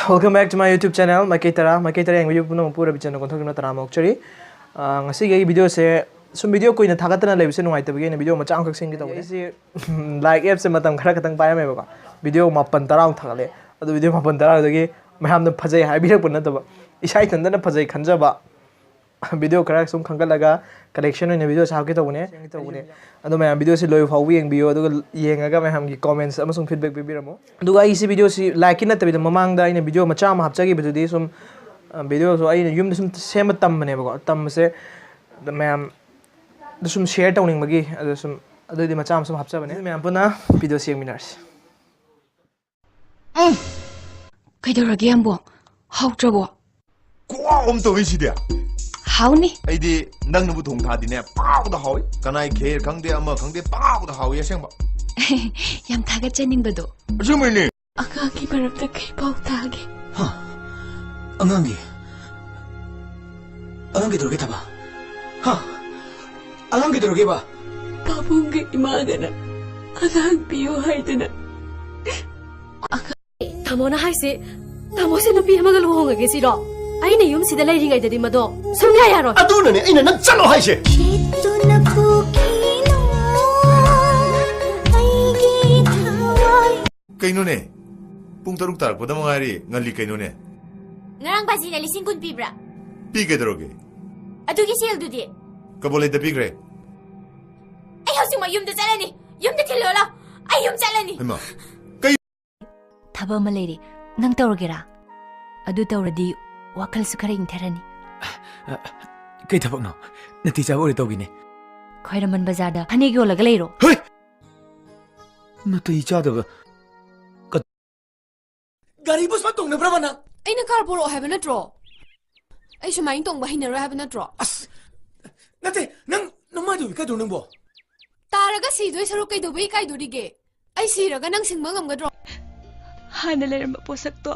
Welcome back to my YouTube channel. Makai Tara yang video puno pura bicara kontak na Tara mokchari. Ngasi gay video se sum video ko ina thagatan na lebi se nungai tabi video macam kak sing kita udah. Si like app se matam khara katang payah me baka. Video mapan tarang thagale. Ado video mapan tarang lagi maham na phajai hai birak pun na taba. Isai tanda na phajai khanja ba. Video kara sum khangka laga collection ne video sa kita une. Ado मैं video से लोग फाउ भी video अदो ये इंगा मैं हम की comments अमसुम feedback भी बिरमो अदो आई इसी video से like ना तभी तो ममांग दा इन्हें video मचा हम हफ्ता की बितुदी सुम video सो आई यूम सुम सेम तम बने बको तम से मैं हम सुम share टाउनिंग मगी अदो सुम अदो इधर मचा हम सुम हफ्ता बने मैं अपना video से मिनर्स कहीं रगे हम बो हाउ ट्रबो कुआ हम तो इसी दिया हाउ नी ऐदी नंग नबु थोंग था दिने पाव दा हाउ कनाई खेर खंगदे अमा खंगदे पाव दा हाउ येसेंग बा याम थागत चनिंग बदो जुमैने अका की बरफ तक कहीं पाव थागे हाँ अंगांगी दुर्गे था हाँ अंगांगी दुर्गे बा बाबूंगे इमागना अगांग पियो है इतना तामोना हाय से तामो से नुपी हमगल होंगे किसी रो आई नहीं यूम सीधे लाइरिंग आई ददी मदो सुनिया यारो अदून ने इन्हें न चलो हाय से कइनो ने पुंग तरुक तार पदा मंगारी ngली कइनो ने ngarang bazi na lising kun pibra पी के दरोगे adugi sel dudi कबोले द पिग्रे ay hausi ma yum da chalani yum da thilola ay yum chalani हमा थबा मलेरी नंग तौरगेरा अदु तौरदी वाखल सुखरे इंथरनी कई थबक नो नतीजा ओरे तोगिने खैरमन बाजार दा फने गयो लग लेरो हे नतीजा दब गाड़ी बस मत तोंग नब्रा बना अइना कार बोरो है बना ड्रॉ अइ सुमाइन तोंग बहिन रो है बना ड्रॉ अस नते नंग नमा दु का दु नंगबो तारगा सीदोय सरो कई दोबई काई दोरिगे अइ सीरगा नंग सिंगमा गमगद्रो हाने लेरम पोसक तो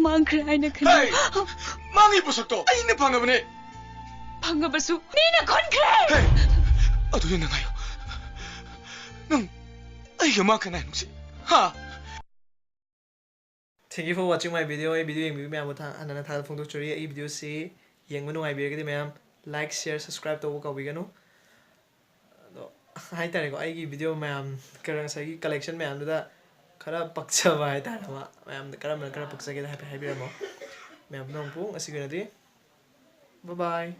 मांगख्रे आइना खन मांगी पोसक तो आइने फंगबने फंगबसु नीना खनख्रे अदु नंगायो नंग आई यमा खनाय नुसी हा Thank you for watching my video. This video is very important. Another thing from this video is yang menu I beri kita like, share, subscribe to buka bigano. Hai tadi ko I video kerana saya collection ada kara paksa bahai tadi kara paksa kita happy happy ramo. Nongpung asik nanti. Bye bye.